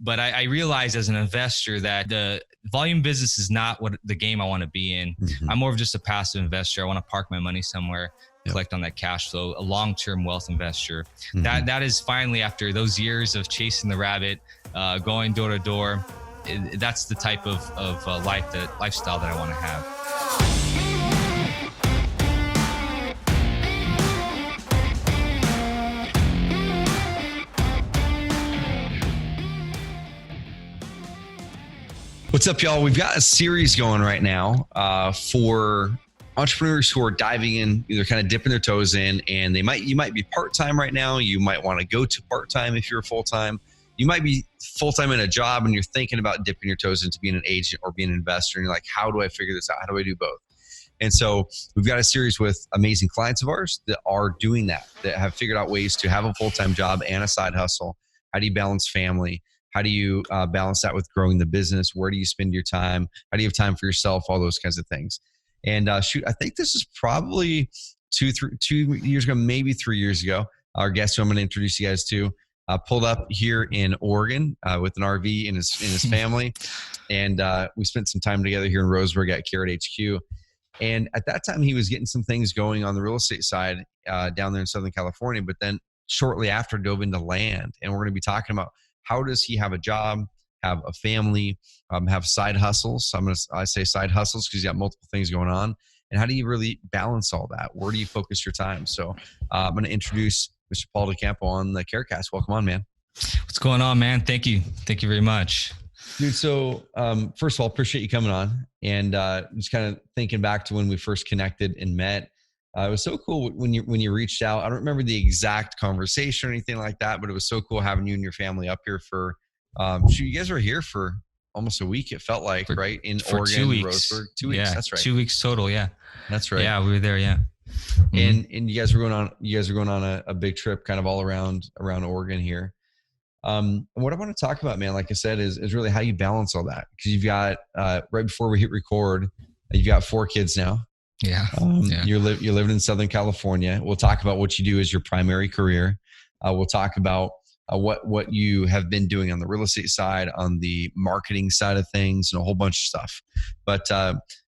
but I realized as an investor that the volume business is not what the game I want to be in. I'm more of just a passive investor. I want to park my money somewhere, collect on that cash flow, a long-term wealth investor. That is finally, after those years of chasing the rabbit, going door to door, that's the type of lifestyle that I want to have. What's up, y'all? We've got a series going right now for entrepreneurs who are diving in, either kind of dipping their toes in, and you might be part-time right now. You might want to go to part-time if you're full-time. You might be full-time in a job and you're thinking about dipping your toes into being an agent or being an investor. And you're like, how do I figure this out? How do I do both? And so we've got a series with amazing clients of ours that are doing that have figured out ways to have a full-time job and a side hustle. How do you balance family? How do you balance that with growing the business? Where do you spend your time? How do you have time for yourself? All those kinds of things. And I think this is probably 2 years ago, maybe 3 years ago. Our guest who I'm going to introduce you guys to pulled up here in Oregon with an RV in his family. And we spent some time together here in Roseburg at Carrot HQ. And at that time, he was getting some things going on the real estate side down there in Southern California. But then shortly after, dove into land. And we're going to be talking about how does he have a job, have a family, have side hustles. I say side hustles because you got multiple things going on. And how do you really balance all that? Where do you focus your time? So I'm going to introduce Mr. Paul DoCampo on the CareCast. Welcome on, man. What's going on, man? Thank you. Thank you very much. Dude, so first of all, appreciate you coming on. And just kind of thinking back to when we first connected and met. It was so cool when you reached out. I don't remember the exact conversation or anything like that, but it was so cool having you and your family up here for, you guys were here for almost a week, it felt like, right? In Oregon, 2 weeks. Roseburg. 2 weeks, yeah, that's right. 2 weeks total, yeah. That's right. Yeah, we were there, yeah. And you guys were going on a big trip kind of all around Oregon here. And what I want to talk about, man, like I said, is really how you balance all that. Because you've got, right before we hit record, you've got 4 kids now. Yeah. You're living in Southern California. We'll talk about what you do as your primary career. We'll talk about what you have been doing on the real estate side, on the marketing side of things, and a whole bunch of stuff. But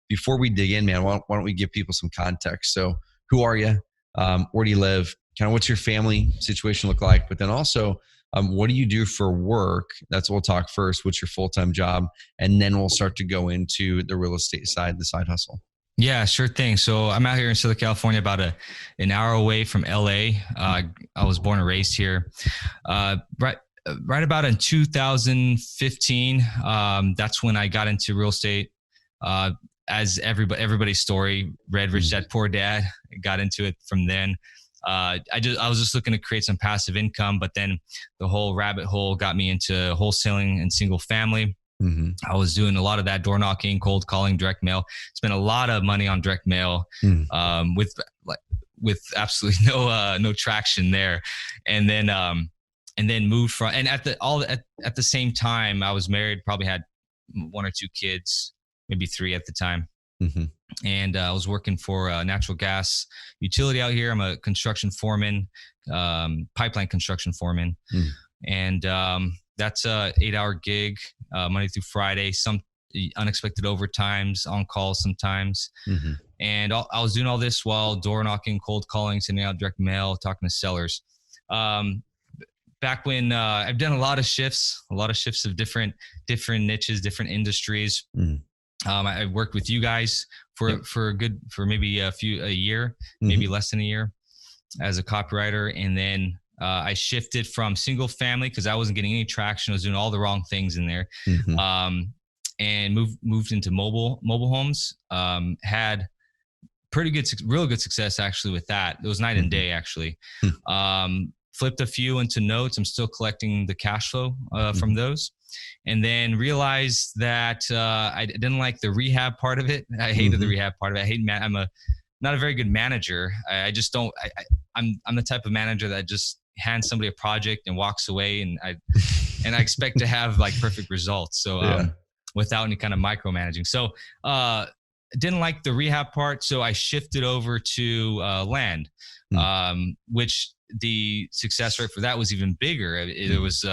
before we dig in, man, why don't we give people some context? So who are you? Where do you live? Kind of what's your family situation look like? But then also, what do you do for work? That's what we'll talk first. What's your full-time job? And then we'll start to go into the real estate side, the side hustle. Yeah, sure thing. So I'm out here in Southern California, about an hour away from LA. I was born and raised here. Right about in 2015, that's when I got into real estate. As everybody's story, read Rich Dad Poor Dad, got into it from then. I was just looking to create some passive income, but then the whole rabbit hole got me into wholesaling and single family. I was doing a lot of that, door knocking, cold calling, direct mail. Spent a lot of money on direct mail, with absolutely no traction there. And then moved from, and at the same time, I was married, probably had 1 or 2 kids, maybe 3 at the time. And I was working for a natural gas utility out here. I'm a construction foreman, pipeline construction foreman. And that's a 8-hour gig, Monday through Friday, some unexpected overtimes, on call sometimes. And I was doing all this while door knocking, cold calling, sending out direct mail, talking to sellers. Back when I've done a lot of shifts of different niches, different industries. I worked with you guys for maybe a year, maybe less than a year, as a copywriter. And then I shifted from single family because I wasn't getting any traction. I was doing all the wrong things in there. And moved into mobile homes. Had real good success actually with that. It was night and day actually. Flipped a few into notes. I'm still collecting the cash flow from those. And then realized that I didn't like the rehab part of it. I hated the rehab part of it. I'm not a very good manager. I just don't. I'm the type of manager that just hands somebody a project and walks away, and I expect to have like perfect results. So without any kind of micromanaging. So didn't like the rehab part. So I shifted over to land, which the success rate for that was even bigger. It was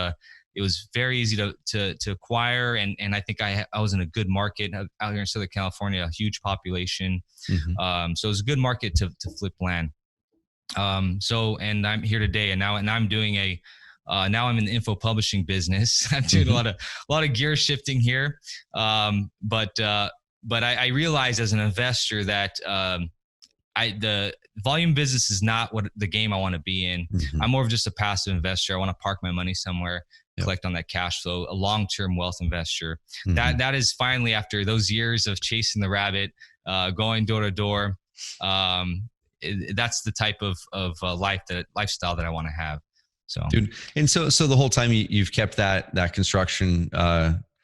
It was very easy to acquire. And I think I was in a good market out here in Southern California, a huge population. So it was a good market to flip land. And I'm here today, and now I'm doing now I'm in the info publishing business. I'm doing a lot of gear shifting here. But I realized as an investor that the volume business is not what the game I want to be in. I'm more of just a passive investor. I want to park my money somewhere, collect on that cash flow, a long-term wealth investor. That is finally, after those years of chasing the rabbit, going door to door. That's the type of lifestyle that I want to have. So, dude, and so the whole time you've kept that construction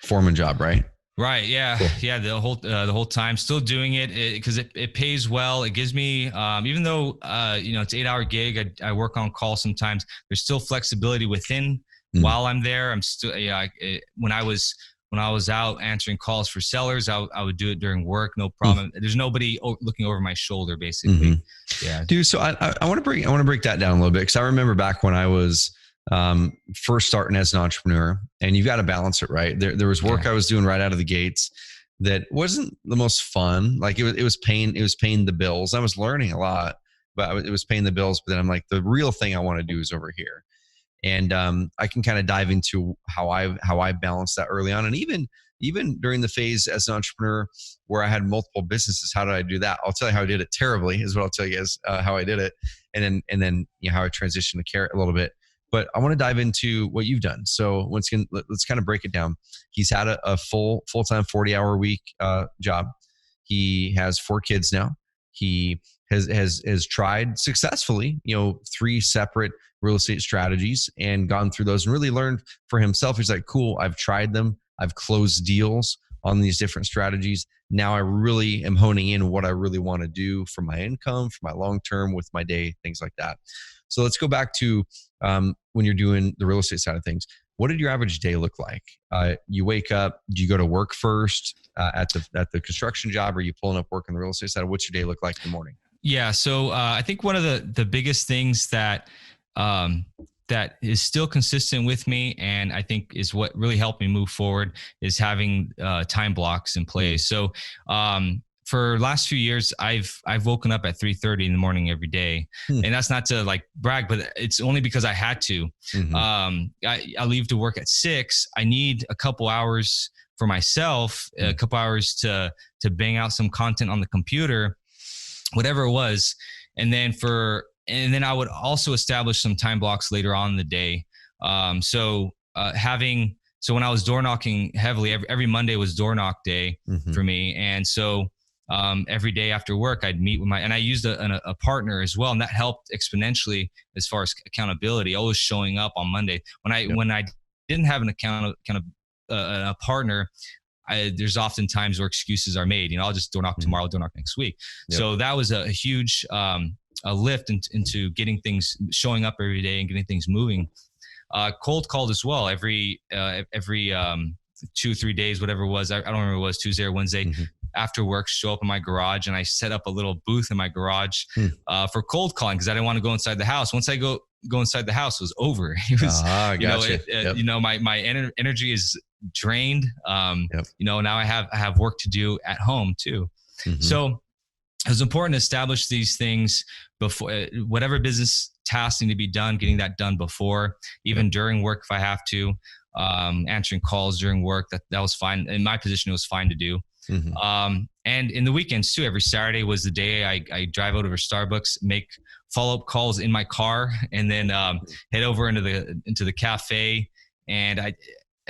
foreman job, right? Right. Yeah. Cool. Yeah. The whole time still doing it because it pays well. It gives me, even though, it's 8-hour gig, I work on call sometimes. There's still flexibility within while I'm there. I'm still, when I was out answering calls for sellers, I would do it during work. No problem. There's nobody looking over my shoulder, basically. Yeah. Dude. So I want to break that down a little bit. Cause I remember back when I was, first starting as an entrepreneur, and you've got to balance it, right? There was work I was doing right out of the gates that wasn't the most fun. Like it was paying the bills. I was learning a lot, but it was paying the bills. But then I'm like, the real thing I want to do is over here. And I can kind of dive into how I balanced that early on. And even during the phase as an entrepreneur where I had multiple businesses, how did I do that? I'll tell you how I did it terribly is what I'll tell you guys how I did it. And then how I transitioned to Carrot a little bit. But I want to dive into what you've done. So let's kind of break it down. He's had a full-time 40-hour week job. He has 4 kids now. He has tried successfully, 3 separate real estate strategies and gone through those and really learned for himself. He's like, cool, I've tried them. I've closed deals on these different strategies. Now I really am honing in what I really want to do for my income, for my long-term, with my day, things like that. So let's go back to when you're doing the real estate side of things. What did your average day look like? You wake up, do you go to work first at the construction job, or are you pulling up work on the real estate side? What's your day look like in the morning? Yeah. So I think one of the biggest things that is still consistent with me, and I think is what really helped me move forward, is having time blocks in place. So for last few years, I've woken up at 3:30 in the morning every day, and that's not to like brag, but it's only because I had to. I leave to work at 6. I need a couple hours for myself, a couple hours to bang out some content on the computer, whatever it was, and then I would also establish some time blocks later on in the day. So when I was door knocking heavily, every Monday was door knock day for me, and so. Every day after work, I'd meet with and I used a partner as well. And that helped exponentially as far as accountability, always showing up on Monday. When I didn't have a partner, there's often times where excuses are made. I'll just door knock tomorrow, door knock next week. So that was a huge, a lift into getting things, showing up every day and getting things moving. Cold called as well. Every 2-3 days, whatever it was. I don't remember if it was Tuesday or Wednesday. After work, show up in my garage, and I set up a little booth in my garage for cold calling because I didn't want to go inside the house. Once I go inside the house, it was over. It was, my energy is drained. Now I have work to do at home too. So it was important to establish these things before whatever business tasks need to be done, getting that done before, even during work if I have to. Answering calls during work, that was fine. In my position, it was fine to do. And in the weekends too, every Saturday was the day I drive over to Starbucks, make follow-up calls in my car, and then head over into the cafe. And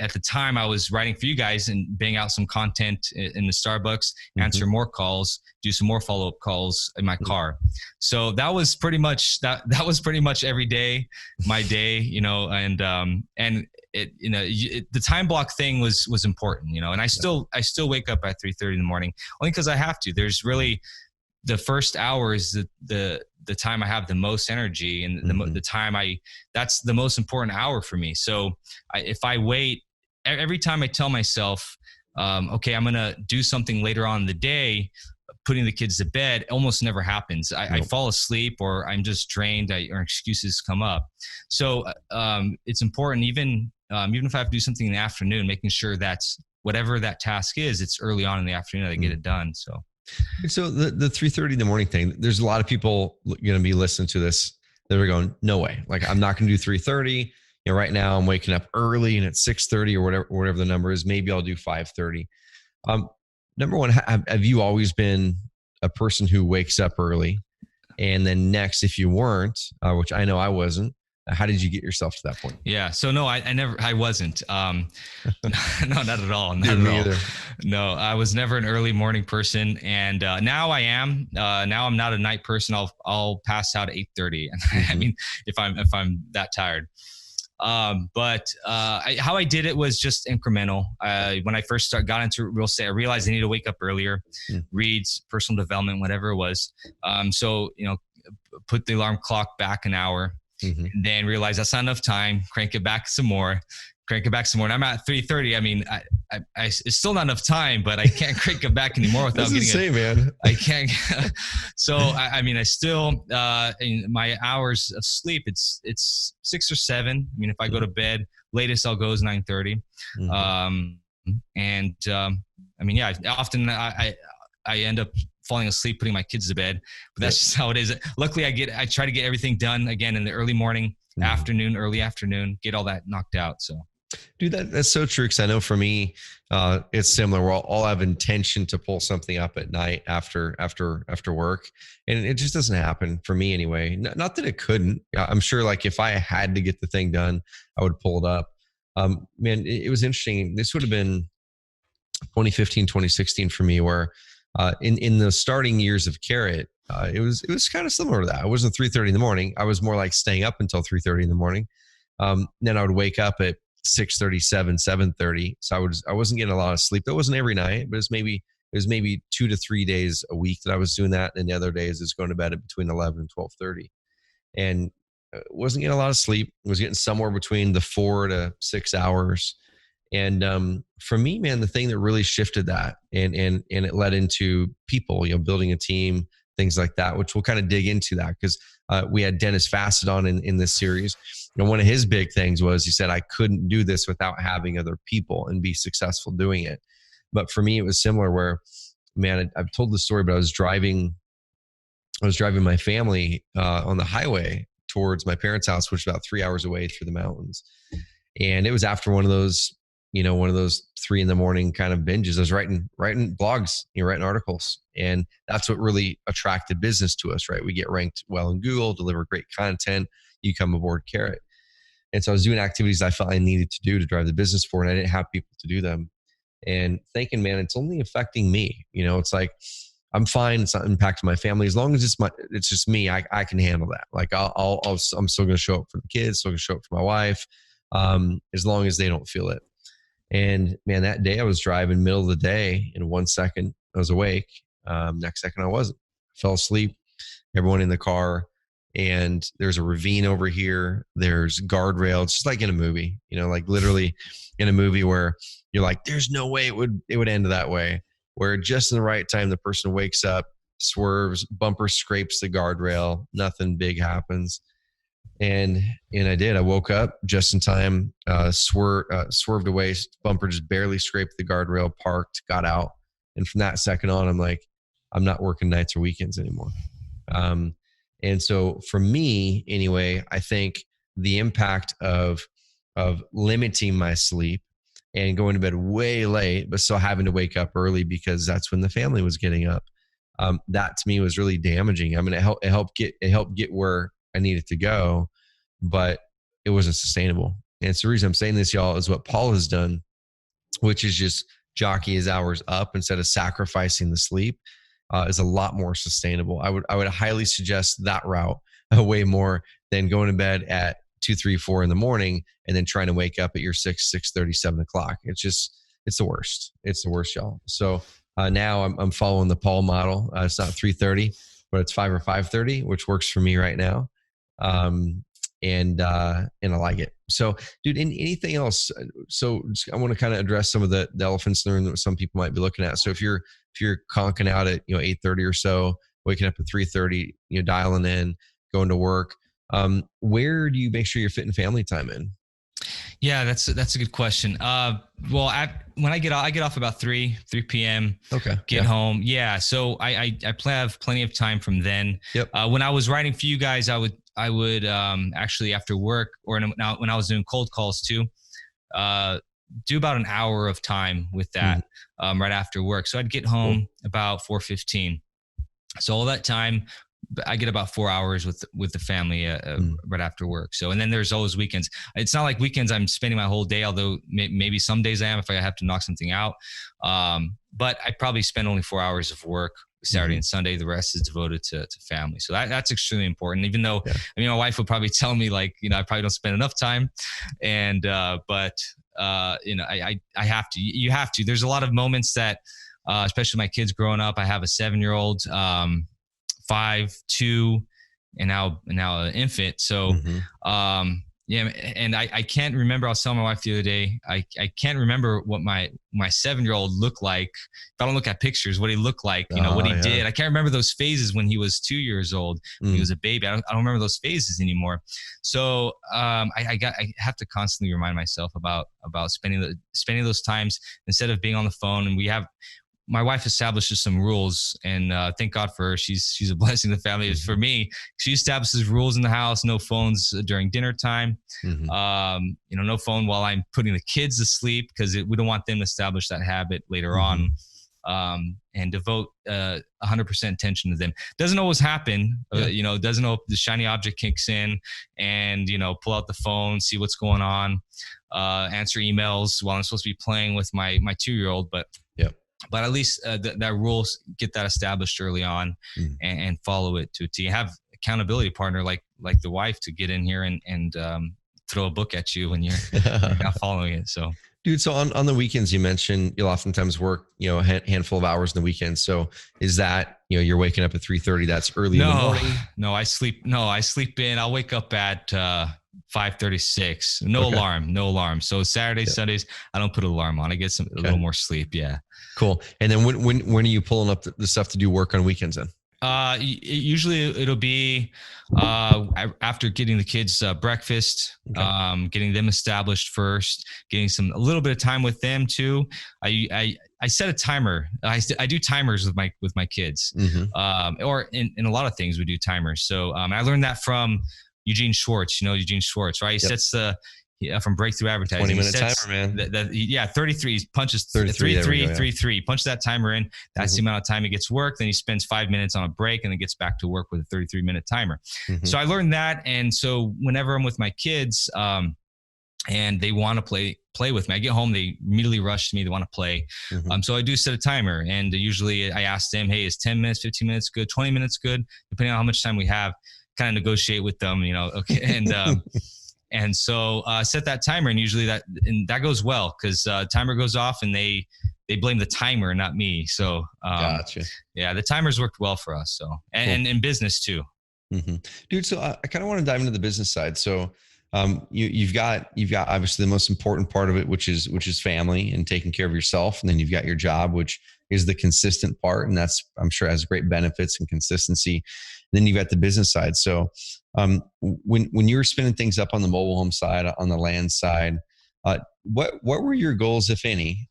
at the time I was writing for you guys and bang out some content in the Starbucks, answer more calls, do some more follow-up calls in my car. So that was pretty much that was pretty much every day, my day, and the time block thing was important, and I still wake up at 3:30 in the morning only because I have to. There's really the first hour is the time I have the most energy, and the time that's the most important hour for me. So if I wait, every time I tell myself, okay, I'm going to do something later on in the day, putting the kids to bed, almost never happens. I fall asleep, or I'm just drained, or excuses come up. So it's important, even even if I have to do something in the afternoon, making sure that's whatever that task is, it's early on in the afternoon that I get it done. So the 3:30 in the morning thing, there's a lot of people going to be listening to this that are going, no way. Like, I'm not going to do 3:30. Right now I'm waking up early and it's 6:30 or whatever the number is. Maybe I'll do 5:30. Number one, have you always been a person who wakes up early? And then next, if you weren't, which I know I wasn't, how did you get yourself to that point? Yeah. So no, I wasn't. No, not at all. Not Dude, at me all. either. No, I was never an early morning person. And now I am. Now I'm not a night person. I'll pass out at 8:30. I mean, if I'm that tired. But how I did it was just incremental. When I first got into real estate, I realized I need to wake up earlier, reads, personal development, whatever it was. So, put the alarm clock back an hour, and then realize that's not enough time. Crank it back some more. And I'm at 3:30. I mean, it's still not enough time, but I can't crank it back anymore without getting man. I can't. So I mean, I still in my hours of sleep, it's 6 or 7. I mean, if I go to bed, latest I'll go is 9:30. I mean, yeah, often I end up falling asleep putting my kids to bed, but that's just how it is. Luckily, I try to get everything done again in the early morning, early afternoon, get all that knocked out. So. Dude, that's so true. Because I know for me, it's similar. We'll all have intention to pull something up at night after work, and it just doesn't happen for me anyway. Not that it couldn't. I'm sure, like, if I had to get the thing done, I would pull it up. Man, it was interesting. This would have been 2015, 2016 for me, where in the starting years of Carrot, it was kind of similar to that. It wasn't 3:30 in the morning. I was more like staying up until 3:30 in the morning. Then I would wake up at 6:37, 7:30. So I wasn't getting a lot of sleep. That wasn't every night, but it was maybe 2 to 3 days a week that I was doing that. And the other days is going to bed at between 11 and 12:30. And wasn't getting a lot of sleep. Was getting somewhere between the 4 to 6 hours. And for me, man, the thing that really shifted that and it led into people, building a team, things like that, which we'll kind of dig into that because we had Dennis Fassett on in this series. One of his big things was he said, I couldn't do this without having other people and be successful doing it. But for me, it was similar where, man, I've told the story, but I was driving my family on the highway towards my parents' house, which is about 3 hours away through the mountains. And it was after one of those 3 a.m. kind of binges. I was writing blogs, writing articles. And that's what really attracted business to us, right? We get ranked well in Google, deliver great content. You come aboard Carrot. And so I was doing activities I felt I needed to do to drive the business forward. And I didn't have people to do them. And thinking, man, it's only affecting me. It's like, I'm fine. It's not impacting my family. As long as it's just me, I can handle that. Like I'm still going to show up for the kids, still going to show up for my wife. As long as they don't feel it. And man, that day I was driving middle of the day. In 1 second I was awake. Next second I wasn't. I fell asleep. Everyone in the car. And there's a ravine over here. There's guardrails. It's just like in a movie, like literally in a movie where you're like, there's no way it would end that way. Where just in the right time, the person wakes up, swerves, bumper scrapes the guardrail, nothing big happens. And I did. I woke up just in time, swerved away, bumper just barely scraped the guardrail, parked, got out. And from that second on, I'm like, I'm not working nights or weekends anymore. And so for me, anyway, I think the impact of limiting my sleep and going to bed way late, but still having to wake up early because that's when the family was getting up. That to me was really damaging. I mean, it helped get where I needed to go, but it wasn't sustainable. And it's the reason I'm saying this, y'all, is what Paul has done, which is just jockey his hours up instead of sacrificing the sleep. Is a lot more sustainable. I would highly suggest that route way more than going to bed at 2, 3, 4 in the morning and then trying to wake up at your 6:30, 7 o'clock. It's the worst. It's the worst, y'all. So now I'm following the Paul model. It's not 3:30, but it's 5 or 5:30, which works for me right now. And I like it. So, dude, anything else? So I want to kind of address some of the elephants in the room that some people might be looking at. So if you're conking out at 8:30 or so, waking up at 3:30, dialing in, going to work, where do you make sure you're fitting family time in? Yeah, that's a good question. Well, when I get off about 3 p.m. Okay. Get home. Yeah. So I have plenty of time from then. Yep. When I was writing for you guys, I would actually after work or now when I was doing cold calls too, do about an hour of time with that right after work. So I'd get home about 4:15. So all that time, I get about 4 hours with the family right after work. So, and then there's always weekends. It's not like weekends I'm spending my whole day, although maybe some days I am if I have to knock something out. But I probably spend only 4 hours of work Saturday and Sunday. The rest is devoted to family. So that's extremely important. Even though, I mean, my wife would probably tell me like, I probably don't spend enough time. And, but I have to, you have to, there's a lot of moments that, especially my kids growing up, I have a 7-year-old, 5, 2, and now an infant. So, and I can't remember. I was telling my wife the other day, I can't remember what my 7-year-old looked like. If I don't look at pictures, what he looked like, what he did. I can't remember those phases when he was 2 years old, when he was a baby. I don't remember those phases anymore. So, I have to constantly remind myself about spending those times instead of being on the phone. And my wife establishes some rules, and thank God for her. She's a blessing to the family. For me, she establishes rules in the house: no phones during dinner time. No phone while I'm putting the kids to sleep, because we don't want them to establish that habit later on. And devote 100% attention to them. Doesn't always happen. Doesn't know the shiny object kicks in, and pull out the phone, see what's going on, answer emails while I'm supposed to be playing with my 2-year-old. But at least that rules, get that established early on, and follow it to a T. Have accountability partner like the wife to get in here and throw a book at you when you're not following it. So, dude, so on the weekends, you mentioned you'll oftentimes work a handful of hours in the weekend. So is that you're waking up at 3:30? That's early in the morning. No, I sleep in. I'll wake up at 5:36. No alarm. So Saturdays, Sundays, I don't put an alarm on. I get a little more sleep. Yeah. Cool. And then when are you pulling up the stuff to do work on weekends then? Usually it'll be after getting the kids breakfast, getting them established first, getting a little bit of time with them too. I set a timer. I do timers with my kids, or in a lot of things we do timers. So I learned that from Eugene Schwartz. Eugene Schwartz, right? He sets from Breakthrough Advertising. 20-minute timer, man. 33. He punches 33. Punch that timer in. That's the amount of time he gets work. Then he spends 5 minutes on a break, and then gets back to work with a 33-minute timer. So I learned that, and so whenever I'm with my kids, and they want to play with me, I get home, they immediately rush to me. They want to play. So I do set a timer, and usually I ask them, "Hey, is 10 minutes, 15 minutes good? 20 minutes good?" Depending on how much time we have. Kind of negotiate with them, okay, and. And so set that timer, and usually that goes well, because timer goes off and they blame the timer, not me. So gotcha. Yeah, the timers worked well for us. So and in business too. Dude, so I kind of want to dive into the business side. So you've got obviously the most important part of it, which is family and taking care of yourself, and then you've got your job, which is the consistent part, and that's, I'm sure, has great benefits and consistency. And then you've got the business side. So when you were spinning things up on the mobile home side, on the land side, what were your goals, if any?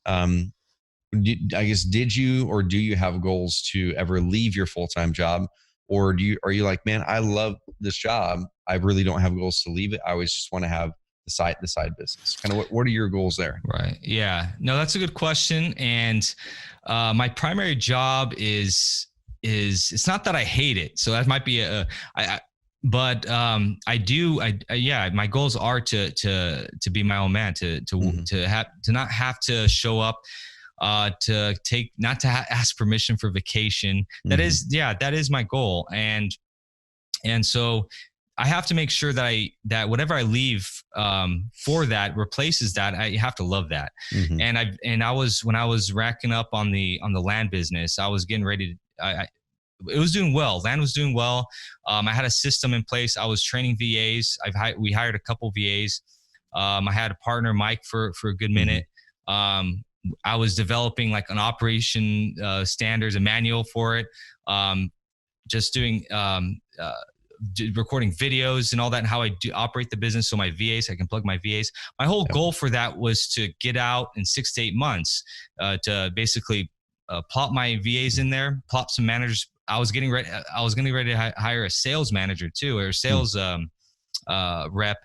Did you or do you have goals to ever leave your full-time job, or are you like, man, I love this job, I really don't have goals to leave it, I always just want to have the side business? Kind of what are your goals there? Right. Yeah. No, that's a good question. And my primary job is it's not that I hate it. So that might be but my goals are to be my own man, to not have to show up, not to ask permission for vacation. That is my goal. And so I have to make sure that whatever I leave for that replaces that. I have to love that. And I was, when I was racking up on the land business, I was getting ready to, it was doing well. Land was doing well. I had a system in place. I was training VAs. We hired a couple VAs. I had a partner, Mike, for a good minute. I was developing like an operation standards, a manual for it. Just doing recording videos and all that, and how I do operate the business. So my VAs, I can plug my VAs. My whole goal for that was to get out in 6 to 8 months, to basically plop my VAs in there, plop some managers. I was getting ready to hire a sales manager too, or a sales rep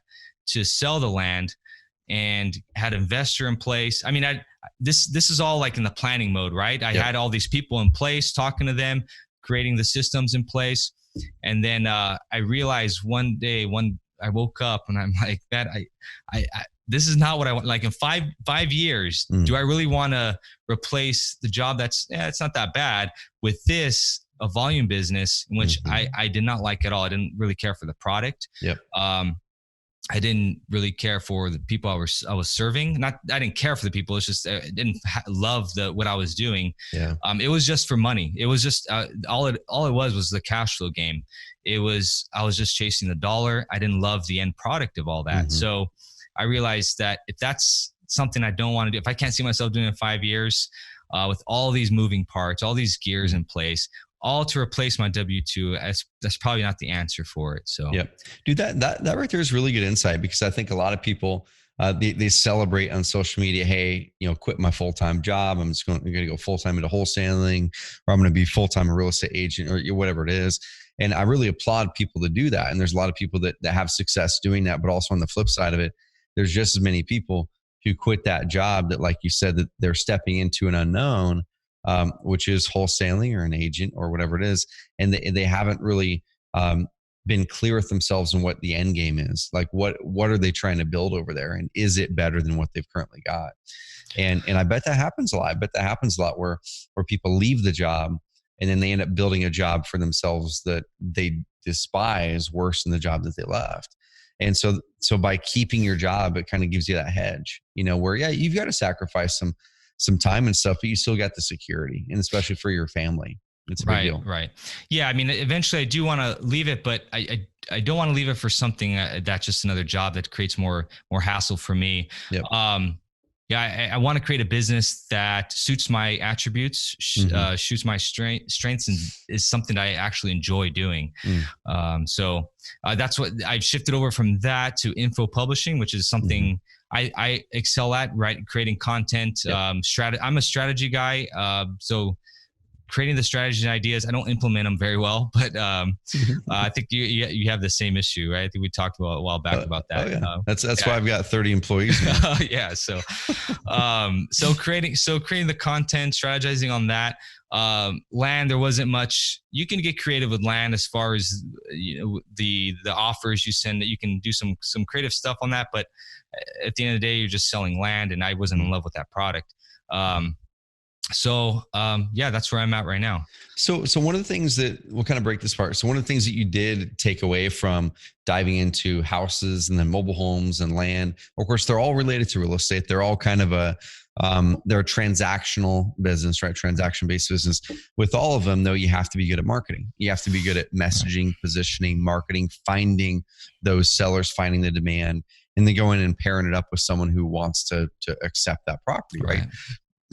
to sell the land, and had an investor in place. I mean, this is all like in the planning mode, right? I had all these people in place, talking to them, creating the systems in place. And then I realized one day, I woke up and I'm like, that I this is not what I want. Like in five years, do I really want to replace the job that's, it's not that bad, with this, a volume business in which I did not like at all. I didn't really care for the product. I didn't really care for the people I was serving. I didn't care for the people. It's just, I didn't love what I was doing. It was just for money. It was just, all it was the cash flow game. I was just chasing the dollar. I didn't love the end product of all that. So I realized that if that's something I don't want to do, if I can't see myself doing it in 5 years, with all these moving parts, all these gears in place, all to replace my W-2, that's probably not the answer for it. So, dude, that right there is really good insight, because I think a lot of people, they celebrate on social media, hey, quit my full-time job. I'm going to go full-time into wholesaling, or I'm going to be full-time a real estate agent, or whatever it is. And I really applaud people to do that. And there's a lot of people that have success doing that, but also on the flip side of it, there's just as many people who quit that job that, like you said, that they're stepping into an unknown, which is wholesaling or an agent or whatever it is. And they haven't really been clear with themselves on what the end game is. Like, what are they trying to build over there? And is it better than what they've currently got? And I bet that happens a lot. I bet that happens a lot where people leave the job and then they end up building a job for themselves that they despise worse than the job that they left. And so by keeping your job, it kind of gives you that hedge, where, you've got to sacrifice some time and stuff, but you still got the security, and especially for your family, it's a big deal. Right. Yeah. I mean, eventually I do want to leave it, but I don't want to leave it for something that's just another job that creates more hassle for me. I want to create a business that suits my attributes, shoots my strengths, and is something that I actually enjoy doing. So that's what I've shifted over from that to info publishing, which is something I excel at, right? Creating content. I'm a strategy guy. So creating the strategies and ideas, I don't implement them very well, but I think you have the same issue, right? I think we talked about a while back about that. That's why I've got 30 employees. So creating the content, strategizing on that. Land, there wasn't much. You can get creative with land as far as the offers you send, that you can do some creative stuff on that, but at the end of the day, you're just selling land, and I wasn't in love with that product. So that's where I'm at right now. So one of the things that we'll kind of break this apart. So one of the things that you did take away from diving into houses and then mobile homes and land, of course, they're all related to real estate. They're all kind of they're a transactional business, right? Transaction-based business. With all of them, though, you have to be good at marketing. You have to be good at messaging, positioning, marketing, finding those sellers, finding the demand, and then going and pairing it up with someone who wants to accept that property, right?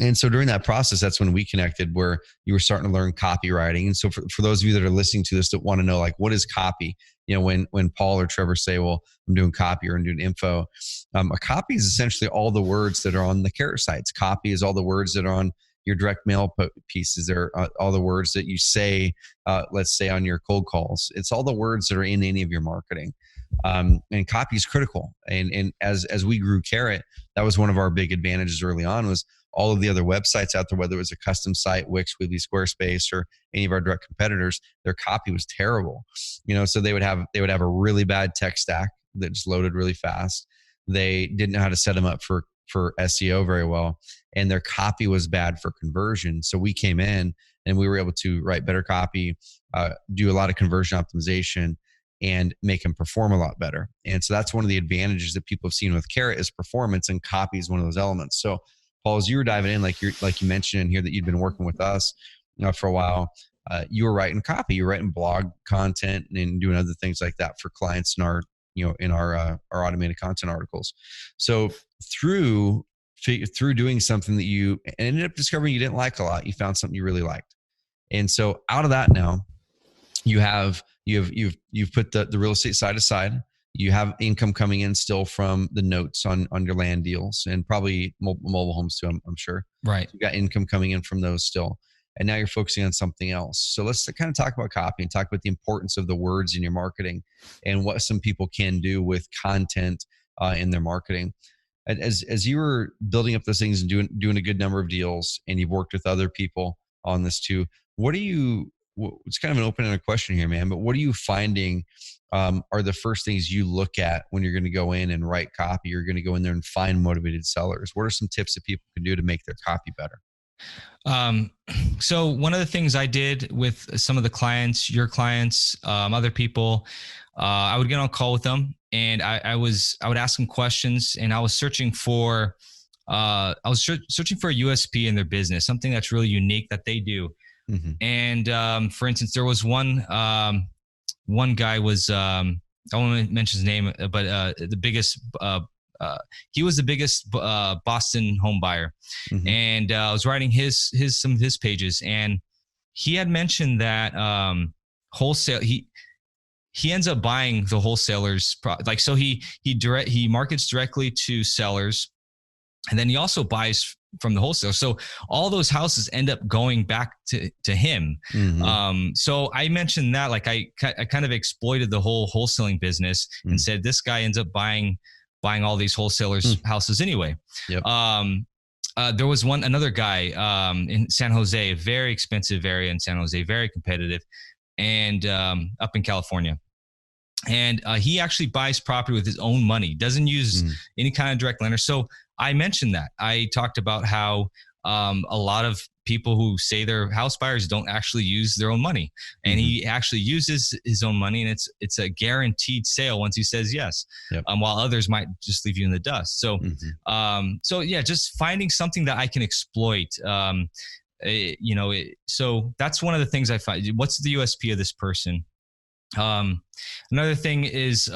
And so during that process, that's when we connected, where you were starting to learn copywriting. And so for those of you that are listening to this that want to know, like, what is copy? When Paul or Trevor say, well, I'm doing copy or I'm doing info, a copy is essentially all the words that are on the carrot sites. Copy is all the words that are on your direct mail pieces. They're all the words that you say, let's say on your cold calls. It's all the words that are in any of your marketing. And copy is critical. And as we grew Carrot, that was one of our big advantages early on, was all of the other websites out there, whether it was a custom site, Wix, Weebly, Squarespace, or any of our direct competitors, their copy was terrible. So they would have a really bad tech stack that just loaded really fast. They didn't know how to set them up for SEO very well, and their copy was bad for conversion. So we came in and we were able to write better copy, do a lot of conversion optimization, and make them perform a lot better. And so that's one of the advantages that people have seen with Carrot, is performance, and copy is one of those elements. So Paul, as you were diving in, like you mentioned in here that you'd been working with us for a while, you were writing copy, you were writing blog content and doing other things like that for clients in our automated content articles. So through doing something that you ended up discovering you didn't like a lot, you found something you really liked. And so out of that now, you have You've put the real estate side aside. You have income coming in still from the notes on your land deals and probably mobile homes too, I'm sure. Right. So you got income coming in from those still. And now you're focusing on something else. So let's kind of talk about copy and talk about the importance of the words in your marketing and what some people can do with content in their marketing. As you were building up those things and doing a good number of deals, and you've worked with other people on this too, it's kind of an open-ended question here, man, but what are you finding are the first things you look at when you're going to go in and write copy? You're going to go in there and find motivated sellers. What are some tips that people can do to make their copy better? So one of the things I did with some of the clients, your clients, other people, I would get on a call with them, and I would ask them questions, and I was searching for searching for a USP in their business, something that's really unique that they do. Mm-hmm. And for instance, there was one guy was I won't mention his name, but the biggest. He was the biggest Boston home buyer, mm-hmm. and I was writing some of his pages, and he had mentioned that wholesale. He ends up buying the wholesalers, so he markets directly to sellers, and then he also buys from the wholesaler. So all those houses end up going back to him. Mm-hmm. So I mentioned that, like I kind of exploited the whole wholesaling business, mm-hmm. and said this guy ends up buying all these wholesalers' houses anyway. Yep. There was another guy in San Jose, a very expensive area in San Jose, very competitive, and up in California. And he actually buys property with his own money, doesn't use any kind of direct lender. So I mentioned that. I talked about how a lot of people who say they're house buyers don't actually use their own money, and mm-hmm. he actually uses his own money, and it's a guaranteed sale once he says yes. Yep. While others might just leave you in the dust. So, mm-hmm. Just finding something that I can exploit. So that's one of the things I find. What's the USP of this person? Another thing is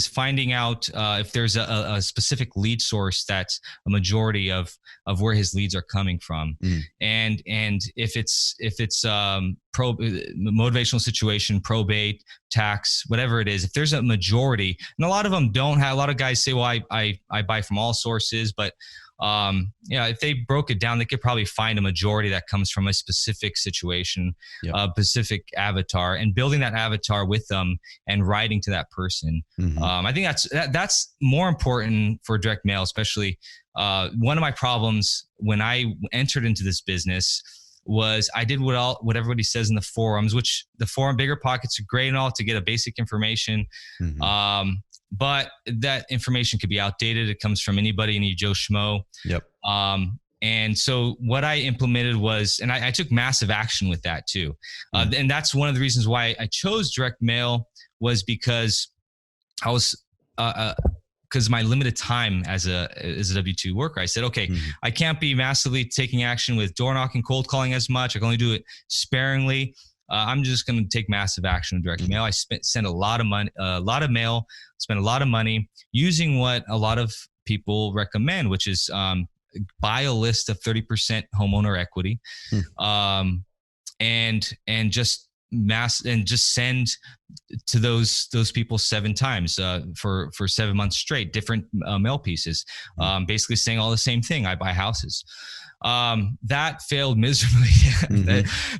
finding out if there's a specific lead source that's a majority of where his leads are coming from, and if it's motivational situation, probate, tax, whatever it is. If there's a majority, and a lot of them don't have. A lot of guys say, "Well, I buy from all sources," but if they broke it down, they could probably find a majority that comes from a specific situation, a specific avatar, and building that avatar with them and writing to that person. Mm-hmm. I think that's more important for direct mail, especially. One of my problems when I entered into this business was I did what everybody says in the forums, which the forum Bigger Pockets are great and all to get a basic information. Mm-hmm. But that information could be outdated. It comes from anybody, any Joe Schmo. Yep. And so what I implemented was, and I took massive action with that too. And that's one of the reasons why I chose direct mail, was because I was, because my limited time as a W-2 worker, I said, okay, I can't be massively taking action with door knocking, cold calling as much. I can only do it sparingly. I'm just going to take massive action in direct mail. I sent a lot of money, a lot of mail, spent a lot of money using what a lot of people recommend, which is buy a list of 30% homeowner equity, and just send to those people 7 times for 7 months straight, different mail pieces, basically saying all the same thing. I buy houses. That failed miserably.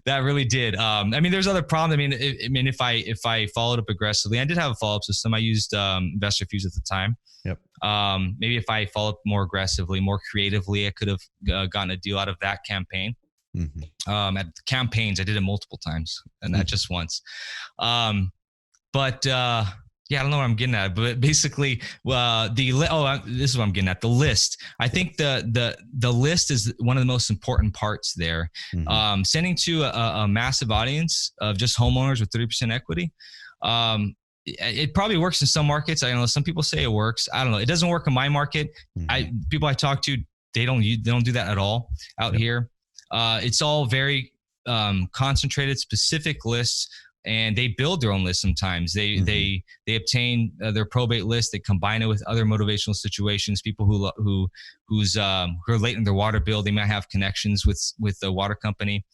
That really did. I mean, there's other problems. I mean, if I followed up aggressively, I did have a follow-up system. I used Investor Fuse at the time. Yep. Maybe if I followed up more aggressively, more creatively, I could have gotten a deal out of that campaign. At campaigns, I did it multiple times, and not just once. Yeah, I don't know what I'm getting at, but basically, this is what I'm getting at. The list. I think the list is one of the most important parts there. Sending to a massive audience of just homeowners with 30% equity. It probably works in some markets. I don't know. Some people say it works. I don't know. It doesn't work in my market. People I talk to, they don't do that at all out here. It's all very concentrated, specific lists. and they build their own list. Sometimes they obtain their probate list. They combine it with other motivational situations. People who are late in their water bill, they might have connections with the water company.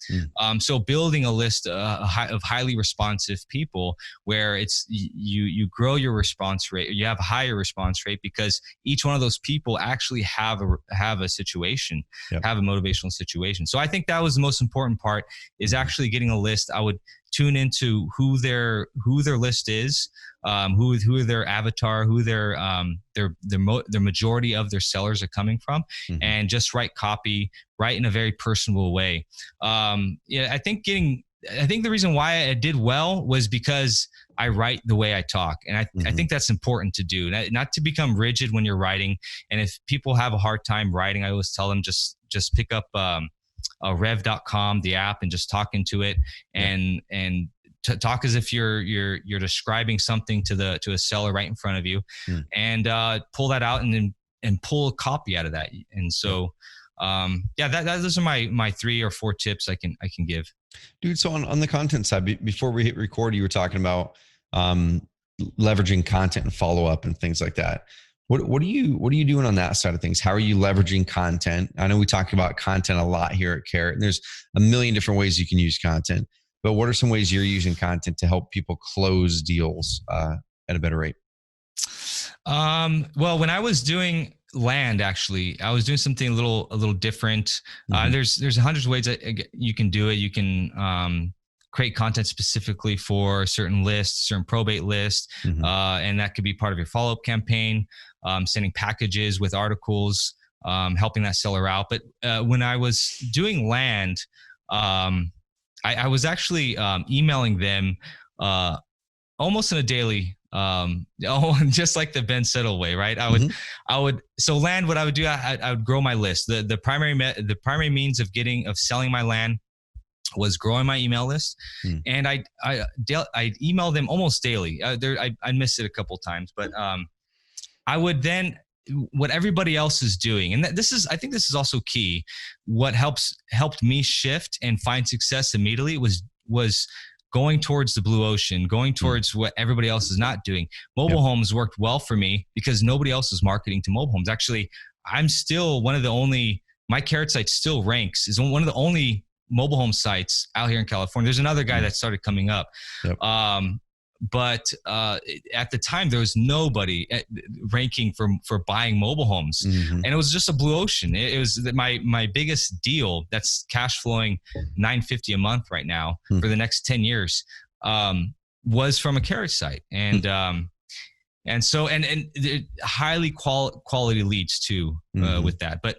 So building a list of highly responsive people, where it's you grow your response rate. You have a higher response rate because each one of those people actually have a situation, have a motivational situation. So I think that was the most important part, is actually getting a list. I would tune into who their list is, who their avatar, who their majority of their sellers are coming from, and just write copy, write in a very personable way. I think the reason why I did well was because I write the way I talk. And I think that's important to do, not to become rigid when you're writing. And if people have a hard time writing, I always tell them just pick up rev.com, the app, and just talk into it, and talk as if you're describing something to a seller right in front of you, and pull that out and pull a copy out of that. And so, those are my 3 or 4 tips I can give. Dude, so on the content side, before we hit record, you were talking about leveraging content and follow up and things like that. What are you doing on that side of things? How are you leveraging content? I know we talk about content a lot here at Carrot, and there's a million different ways you can use content. But what are some ways you're using content to help people close deals at a better rate? Well, when I was doing land, actually, I was doing something a little different. There's hundreds of ways that you can do it. You can create content specifically for certain lists, certain probate lists, and that could be part of your follow-up campaign, sending packages with articles, helping that seller out. But when I was doing land, I was actually emailing them almost in a daily, just like the Ben Settle way, right? So land, what I would do, I would grow my list. The primary means of selling my land was growing my email list, and I email them almost daily. I missed it a couple times, but I would then, what everybody else is doing, and I think this is also key. What helped me shift and find success immediately was going towards the blue ocean, going towards what everybody else is not doing. Mobile homes worked well for me because nobody else is marketing to mobile homes. Actually, I'm still one of the only. My Carrot site still ranks is one of the only mobile home sites out here in California. There's another guy that started coming up. But at the time, there was nobody ranking for buying mobile homes, and it was just a blue ocean. It was my biggest deal that's cash flowing $950 a month right now for the next 10 years was from a Carrot site, and so highly quality leads too with that, but.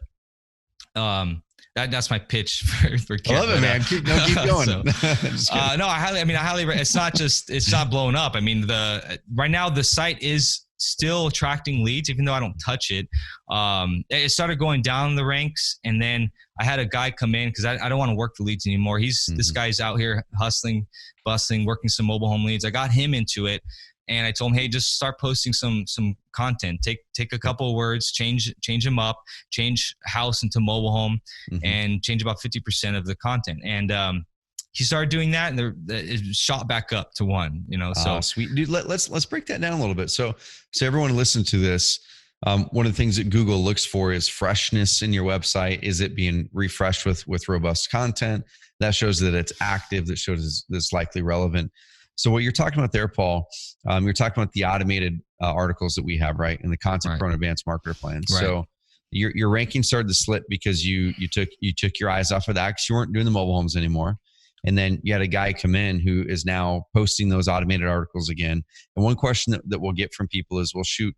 That's my pitch for Carrot. I love it, man. Keep going. No, I highly. It's not blown up. I mean, right now the site is still attracting leads, even though I don't touch it. It started going down the ranks, and then I had a guy come in because I don't want to work the leads anymore. This guy's out here hustling, bustling, working some mobile home leads. I got him into it. And I told him, hey, just start posting some content. Take a couple of words, change them up, change house into mobile home, and change about 50% of the content. And he started doing that, and it shot back up to 1. So sweet, dude. Let's break that down a little bit. So everyone listen to this. One of the things that Google looks for is freshness in your website. Is it being refreshed with robust content? That shows that it's active. That shows that it's likely relevant. So what you're talking about there, Paul, you're talking about the automated articles that we have, right? And the Content Pro and Advanced Marketer Plans. Right. So your ranking started to slip because you took your eyes off of that because you weren't doing the mobile homes anymore. And then you had a guy come in who is now posting those automated articles again. And one question that we'll get from people is, well, shoot,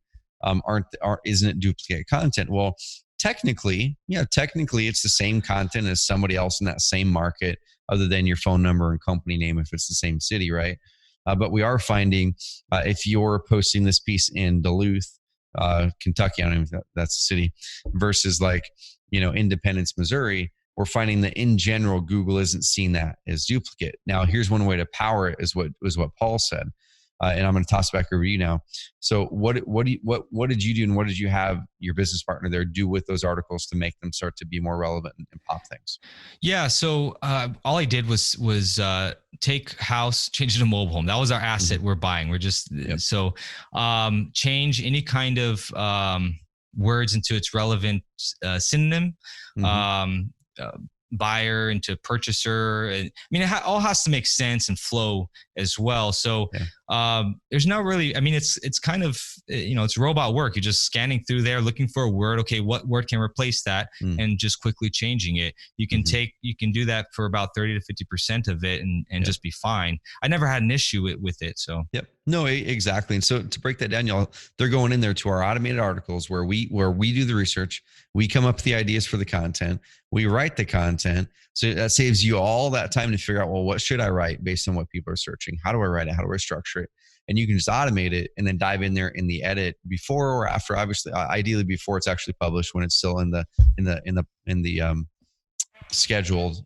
isn't it duplicate content? Well, technically it's the same content as somebody else in that same market, other than your phone number and company name if it's the same city, right? But we are finding if you're posting this piece in Duluth, Kentucky, I don't know if that's the city, versus Independence, Missouri, we're finding that in general, Google isn't seeing that as duplicate. Now, here's one way to power it is what Paul said. and I'm going to toss it back over to you now. So what did you do, and what did you have your business partner there do with those articles to make them start to be more relevant and pop things? Yeah. So all I did was take house, change it to mobile home. That was our asset we're buying. We're just change any kind of words into its relevant synonym. Buyer into purchaser. I mean, it all has to make sense and flow as well. So there's not really, I mean, it's kind of, it's robot work. You're just scanning through there, looking for a word. Okay, what word can replace that? And just quickly changing it. You can you can do that for about 30 to 50% of it and just be fine. I never had an issue with it. So no, exactly. And so to break that down, y'all, they're going in there to our automated articles where we do the research. We come up with the ideas for the content. We write the content. So that saves you all that time to figure out, well, what should I write based on what people are searching? How do I write it? How do I structure it? And you can just automate it and then dive in there in the edit before or after, obviously, ideally before it's actually published, when it's still in the scheduled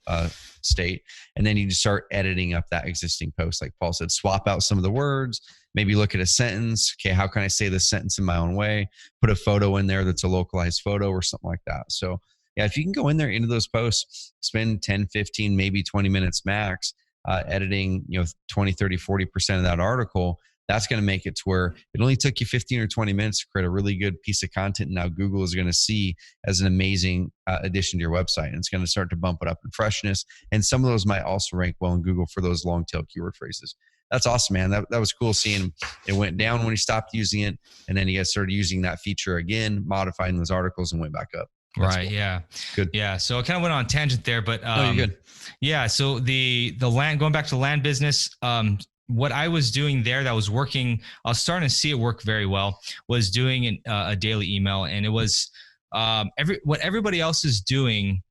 state. And then you just start editing up that existing post. Like Paul said, swap out some of the words, maybe look at a sentence. Okay, how can I say this sentence in my own way? Put a photo in there that's a localized photo or something like that. So yeah, if you can go in there into those posts, spend 10, 15, maybe 20 minutes max editing, 20, 30, 40% of that article, that's going to make it to where it only took you 15 or 20 minutes to create a really good piece of content. And now Google is going to see as an amazing addition to your website. And it's going to start to bump it up in freshness. And some of those might also rank well in Google for those long tail keyword phrases. That's awesome, man. That was cool seeing it went down when he stopped using it. And then you guys started using that feature again, modifying those articles, and went back up. That's right. Cool. Yeah. Good. Yeah. So I kind of went on a tangent there, but no, you're good. Yeah. So the land, going back to land business, what I was doing there that was working, I was starting to see it work very well, was doing a daily email. And it was what everybody else is doing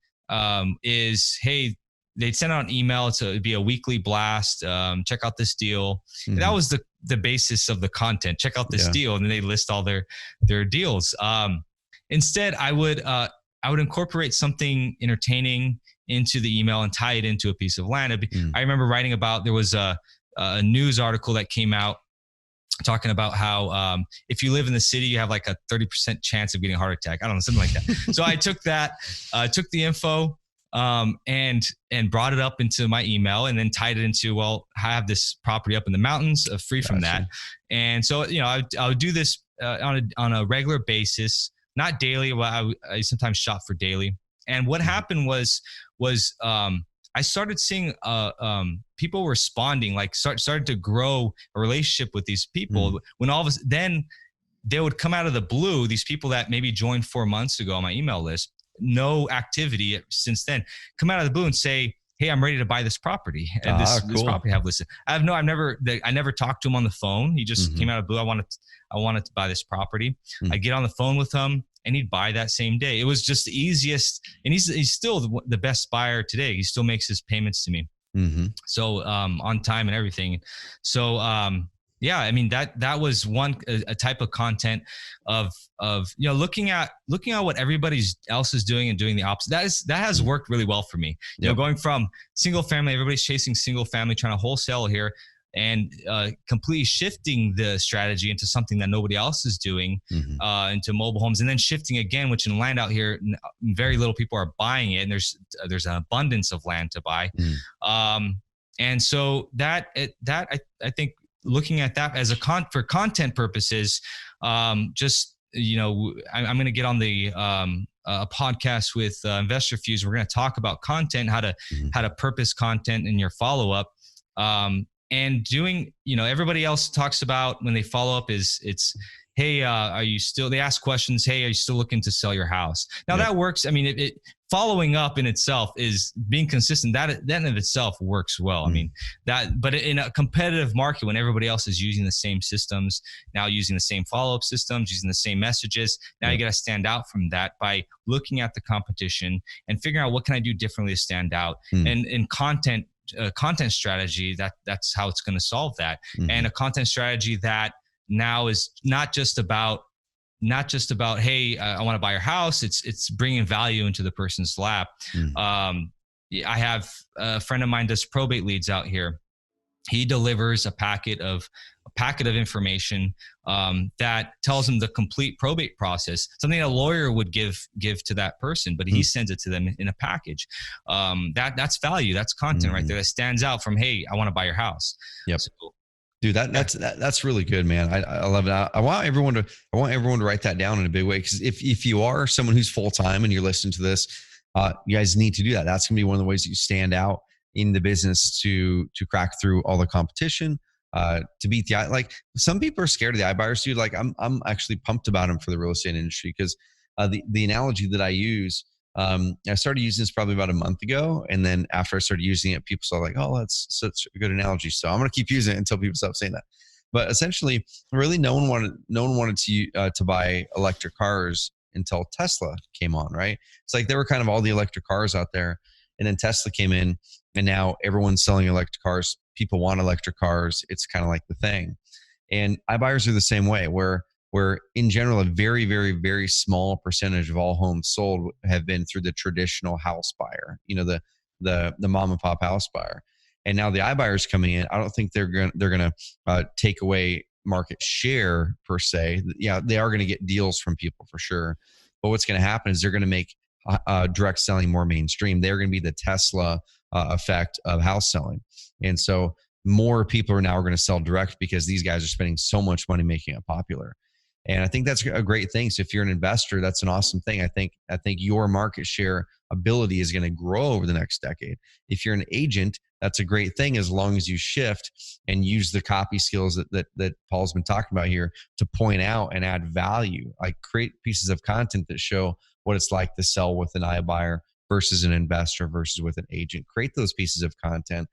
is, hey, they'd send out an email. It'd be a weekly blast. Check out this deal. And that was the basis of the content. Check out this deal. And then they list all their deals. Instead, I would incorporate something entertaining into the email and tie it into a piece of land. I remember writing about, there was a news article that came out talking about how if you live in the city, you have like a 30% chance of getting a heart attack. I don't know, something like that. So I took that, took the info and brought it up into my email, and then tied it into, well, I have this property up in the mountains free from that. And so, I would do this on a regular basis. Not daily, but I sometimes shot for daily. And what happened was I started seeing people responding, like started to grow a relationship with these people. When all of us, then they would come out of the blue, these people that maybe joined 4 months ago on my email list, no activity since then, come out of the blue and say, hey, I'm ready to buy this property. And this property I have listed. I never talked to him on the phone. He just came out of the blue. I wanted to buy this property. I get on the phone with him, and he'd buy that same day. It was just the easiest. And he's still the best buyer today. He still makes his payments to me. So on time and everything. So yeah, I mean, that was a type of content of looking at what everybody else is doing and doing the opposite. That has worked really well for me. Going from single family, everybody's chasing single family, trying to wholesale here, and completely shifting the strategy into something that nobody else is doing, into mobile homes, and then shifting again, which in land out here, very little people are buying it, and there's an abundance of land to buy. And so that I think, looking at that as for content purposes, I'm going to get on the a podcast with Investor Fuse. We're going to talk about content, how to purpose content in your follow up. And doing, everybody else talks about when they follow up it's, hey, are you still, they ask questions. Hey, are you still looking to sell your house? Now that works. I mean, it following up in itself is being consistent. That in of itself works well. I mean, but in a competitive market, when everybody else is using the same systems, now using the same follow-up systems, using the same messages, now you got to stand out from that by looking at the competition and figuring out what can I do differently to stand out. And in content strategy, that's how it's going to solve that. And a content strategy that now is not just about, hey, I want to buy your house. It's bringing value into the person's lap. I have a friend of mine does probate leads out here. He delivers a packet of packet of information that tells them the complete probate process, something a lawyer would give to that person, but he sends it to them in a package. That's value. That's content right there that stands out from, hey, I want to buy your house. Yep. So, dude, that's really good, man. I love it. I want everyone to write that down in a big way, because if you are someone who's full time and you're listening to this, you guys need to do that. That's gonna be one of the ways that you stand out in the business to crack through all the competition, to beat the eye. Like, some people are scared of the iBuyers, dude. Like, I'm actually pumped about them for the real estate industry, because the analogy that I use, I started using this probably about a month ago, and then after I started using it, people saw like, oh, that's such a good analogy. So I'm gonna keep using it until people stop saying that. But essentially, really, no one wanted to buy electric cars until Tesla came on, right? It's like there were kind of all the electric cars out there, and then Tesla came in, and now everyone's selling electric cars. People want electric cars. It's kind of like the thing. And iBuyers are the same way, where in general, a very, very, very small percentage of all homes sold have been through the traditional house buyer, the mom and pop house buyer. And now the iBuyers coming in, I don't think they're gonna take away market share per se. Yeah, they are going to get deals from people for sure. But what's going to happen is they're going to make direct selling more mainstream. They're going to be the Tesla effect of house selling. And so more people are now going to sell direct, because these guys are spending so much money making it popular. And I think that's a great thing. So if you're an investor, that's an awesome thing. I think your market share ability is going to grow over the next decade. If you're an agent, that's a great thing, as long as you shift and use the copy skills that Paul's been talking about here to point out and add value. Like, create pieces of content that show what it's like to sell with an iBuyer versus an investor versus with an agent. Create those pieces of content.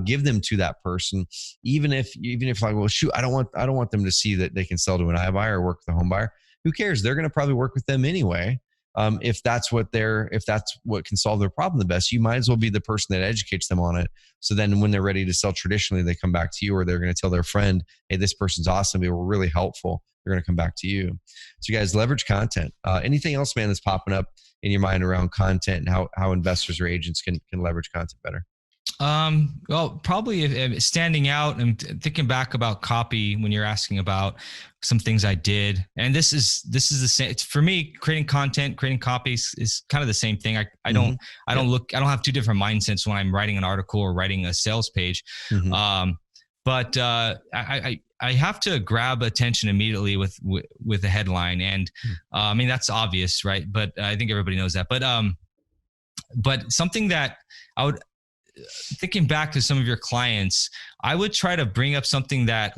Give them to that person, even if like, well, shoot, I don't want them to see that they can sell to an iBuyer or work with a home buyer. Who cares? They're going to probably work with them anyway. If that's what can solve their problem the best, you might as well be the person that educates them on it. So then when they're ready to sell traditionally, they come back to you, or they're going to tell their friend, hey, this person's awesome. They were really helpful. They're going to come back to you. So you guys leverage content. Anything else, man, that's popping up in your mind around content and how investors or agents can leverage content better? Well, probably if standing out and thinking back about copy when you're asking about some things I did, and this is the same. It's, for me, creating content, creating copies is kind of the same thing. I don't have two different mindsets when I'm writing an article or writing a sales page. But I have to grab attention immediately with a headline, and I mean, that's obvious, right? But I think everybody knows that. But something that I would, thinking back to some of your clients, I would try to bring up something that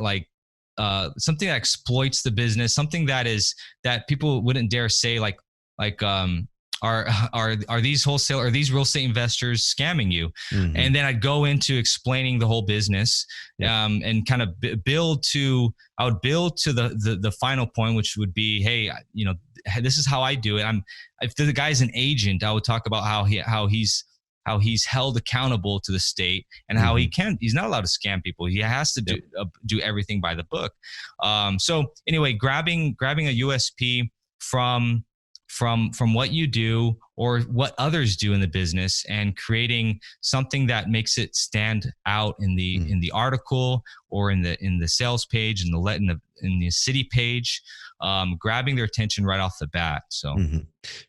something that exploits the business, something that people wouldn't dare say, are these these real estate investors scamming you? And then I'd go into explaining the whole business, and kind of build to the final point, which would be, hey, this is how I do it. If the guy's an agent, I would talk about how he's held accountable to the state, and how he's not allowed to scam people. He has to do everything by the book. So anyway, grabbing a USP from what you do or what others do in the business, and creating something that makes it stand out in the article, or in the sales page, in the city page, grabbing their attention right off the bat. So,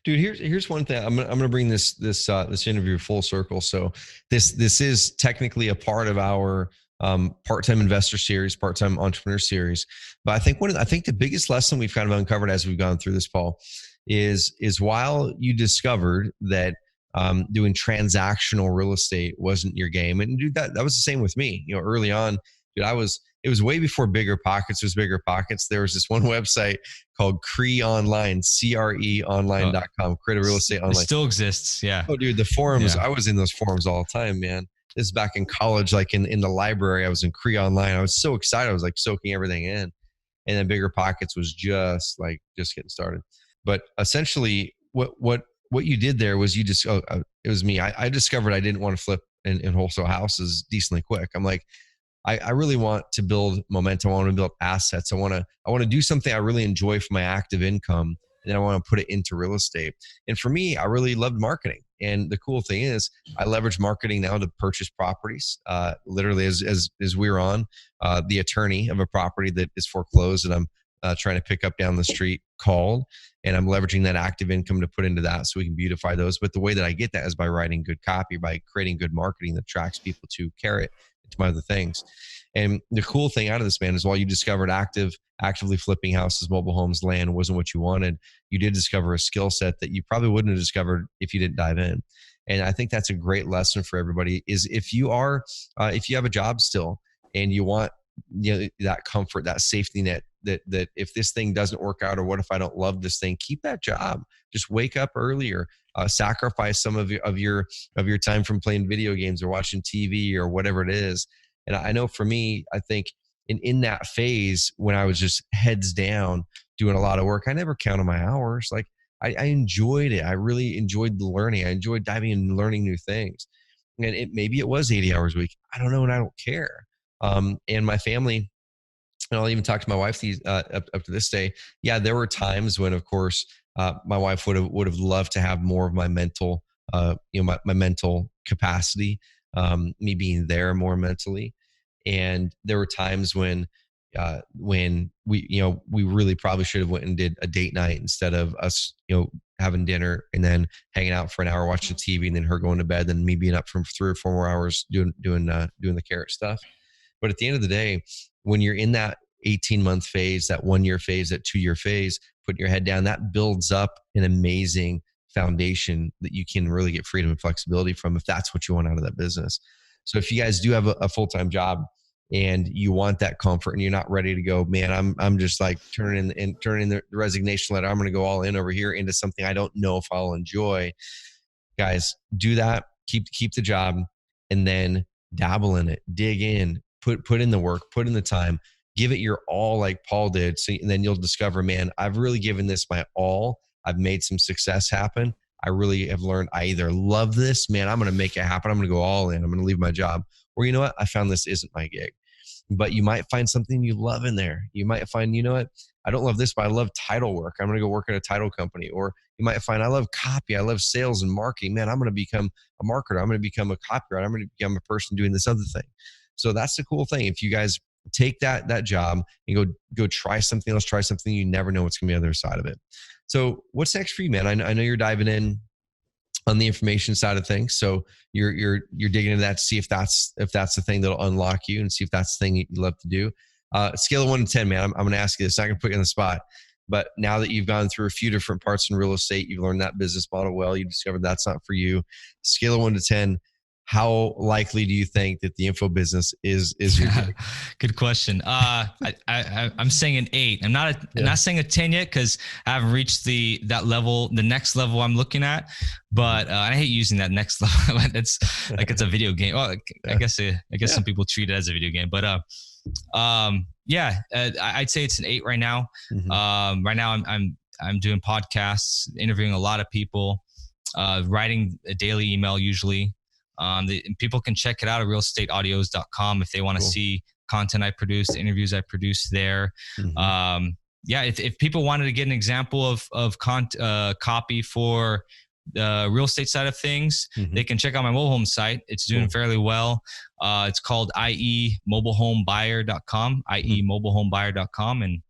dude, here's one thing. I'm gonna bring this interview full circle. So this is technically a part of our part-time investor series, part-time entrepreneur series. But I think the biggest lesson we've kind of uncovered as we've gone through this, Paul, is while you discovered that doing transactional real estate wasn't your game, and dude, that was the same with me. Early on, dude, it was way before Bigger Pockets was Bigger Pockets. There was this one website called CRE Online, CREonline.com, Creative Real Estate Online. It still exists, yeah. Oh, dude, the forums, I was in those forums all the time, man. This is back in college, like in the library, I was in CRE Online. I was so excited. I was like soaking everything in. And then Bigger Pockets was just getting started. But essentially, what you did there was it was me. I discovered I didn't want to flip and wholesale houses decently quick. I'm like, I really want to build momentum. I want to build assets. I want to do something I really enjoy for my active income, and then I want to put it into real estate. And for me, I really loved marketing. And the cool thing is I leverage marketing now to purchase properties. Literally as we were on, the attorney of a property that is foreclosed and I'm trying to pick up down the street called, and I'm leveraging that active income to put into that so we can beautify those. But the way that I get that is by writing good copy, by creating good marketing that attracts people to Carrot, to my other things. And the cool thing out of this, man, is while you discovered actively flipping houses, mobile homes, land wasn't what you wanted, you did discover a skill set that you probably wouldn't have discovered if you didn't dive in. And I think that's a great lesson for everybody is if you have a job still and you want, that comfort, that safety net, that if this thing doesn't work out, or what if I don't love this thing, keep that job. Just wake up earlier, sacrifice some of your time from playing video games or watching TV or whatever it is. And I know for me, I think in that phase when I was just heads down doing a lot of work, I never counted my hours. Like I enjoyed it. I really enjoyed the learning. I enjoyed diving in and learning new things. And maybe it was 80 hours a week. I don't know, and I don't care. And my family, and I'll even talk to my wife up to this day. Yeah, there were times when, of course, my wife would have loved to have more of my mental, my mental capacity, me being there more mentally. And there were times when we really probably should have went and did a date night instead of us, having dinner and then hanging out for an hour watching TV and then her going to bed, and me being up for 3 or 4 more hours doing the Carrot stuff. But at the end of the day, when you're in that 18-month phase, that 1-year phase, that 2-year phase, putting your head down, that builds up an amazing foundation that you can really get freedom and flexibility from if that's what you want out of that business. So if you guys do have a full-time job and you want that comfort and you're not ready to go, man, I'm just like turning in the resignation letter. I'm going to go all in over here into something I don't know if I'll enjoy. Guys, do that. Keep the job and then dabble in it, dig in, put in the work, put in the time, give it your all like Paul did. So, and then you'll discover, man, I've really given this my all. I've made some success happen. I really have learned I either love this, man, I'm going to make it happen. I'm going to go all in. I'm going to leave my job. Or you know what? I found this isn't my gig. But you might find something you love in there. You might find, you know what? I don't love this, but I love title work. I'm going to go work at a title company. Or you might find I love copy. I love sales and marketing. Man, I'm going to become a marketer. I'm going to become a copywriter. I'm going to become a person doing this other thing. So that's the cool thing. If you guys take that job and go try something else, try something, you never know what's going to be on the other side of it. So what's next for you, man? I know you're diving in on the information side of things. So you're digging into that to see if that's the thing that'll unlock you and see if that's the thing you love to do. Scale of 1 to 10, man. I'm going to ask you this. I'm not going to put you on the spot, but now that you've gone through a few different parts in real estate, you've learned that business model well, you discovered that's not for you. Scale of 1 to 10. How likely do you think that the info business is your gig? Good question. I'm saying an 8. I'm not saying a 10 yet because I haven't reached that level, the next level I'm looking at. But I hate using that next level. It's like it's a video game. Well, I guess some people treat it as a video game. But I'd say it's an 8 right now. Mm-hmm. Right now I'm doing podcasts, interviewing a lot of people, writing a daily email usually. People can check it out at realestateaudios.com if they want to see content I produce, interviews I produce there. Mm-hmm. If people wanted to get an example of copy for the real estate side of things, mm-hmm. they can check out my mobile home site. It's doing fairly well. It's called iemobilehomebuyer.com, iemobilehomebuyer.com, and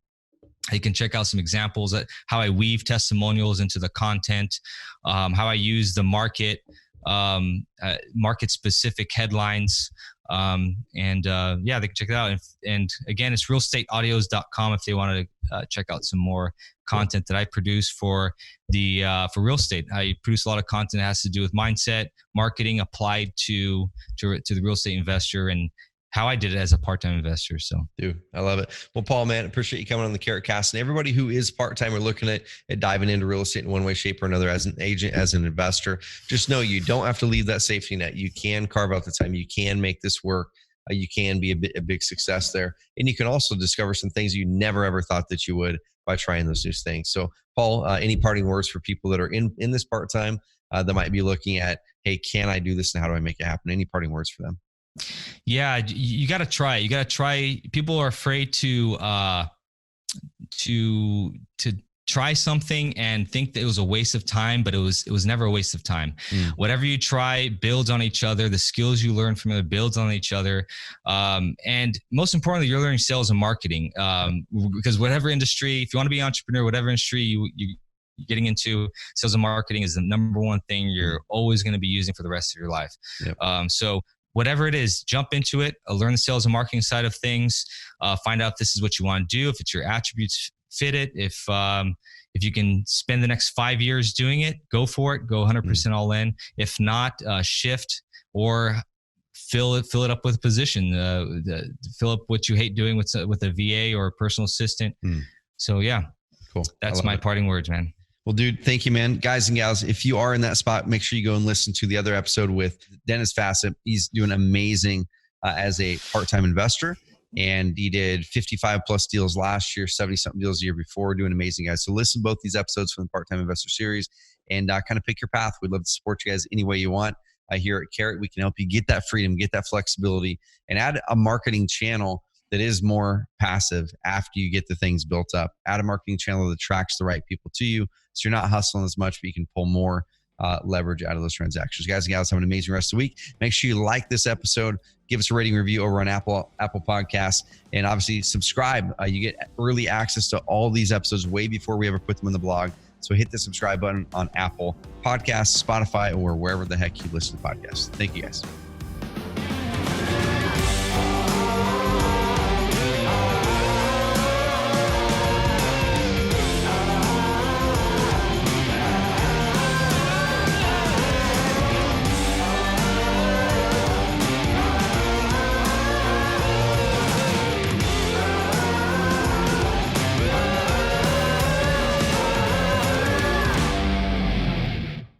you can check out some examples of how I weave testimonials into the content, how I use the market specific headlines. They can check it out. And again, it's realestateaudios.com if they want to check out some more content that I produce for real estate. I produce a lot of content that has to do with mindset, marketing applied to the real estate investor and how I did it as a part-time investor. So, dude, I love it. Well, Paul, man, appreciate you coming on the Carrot Cast. And everybody who is part-time or looking at diving into real estate in one way, shape, or another, as an agent, as an investor, just know you don't have to leave that safety net. You can carve out the time. You can make this work. You can be a big success there. And you can also discover some things you never, ever thought that you would by trying those new things. So, Paul, any parting words for people that are in this part-time that might be looking at, hey, can I do this and how do I make it happen? Any parting words for them? Yeah, you got to try. You got to try. People are afraid to try something and think that it was a waste of time, but it was never a waste of time. Whatever you try builds on each other. The skills you learn from it builds on each other. And most importantly, you're learning sales and marketing, because whatever industry, if you want to be an entrepreneur, whatever industry you're getting into, sales and marketing is the number one thing you're always going to be using for the rest of your life. Yep. So whatever it is, jump into it, learn the sales and marketing side of things, find out if this is what you want to do, if it's your attributes fit it. If you can spend the next 5 years doing it, go for it, go 100% all in. If not, shift or fill it up with a position, fill up what you hate doing with a VA or a personal assistant. So yeah, cool. That's my parting words, man. Well, dude, thank you, man. Guys and gals, if you are in that spot, make sure you go and listen to the other episode with Dennis Fassett. He's doing amazing as a part-time investor. And he did 55 plus deals last year, 70 something deals the year before, doing amazing, guys. So listen to both these episodes from the Part-Time Investor series and kind of pick your path. We'd love to support you guys any way you want. Here at Carrot, we can help you get that freedom, get that flexibility, and add a marketing channel that is more passive after you get the things built up. Add a marketing channel that attracts the right people to you, so you're not hustling as much, but you can pull more leverage out of those transactions. Guys and gals, have an amazing rest of the week. Make sure you like this episode, give us a rating review over on Apple Podcasts, and obviously subscribe. You get early access to all these episodes way before we ever put them in the blog. So hit the subscribe button on Apple Podcasts, Spotify, or wherever the heck you listen to podcasts. Thank you, guys.